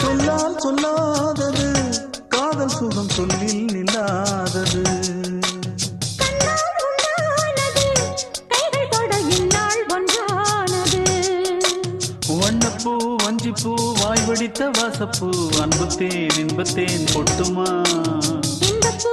சொல்லால் சொல்லாதது காதல் சுகம் சொல்லில் நில்லாதது வண்ணப்பூ வஞ்சிப்பூ வாய் வடித்த வாசப்பூ அன்புத்தேன் இன்பத்தேன் பொட்டுமா இந்த பூ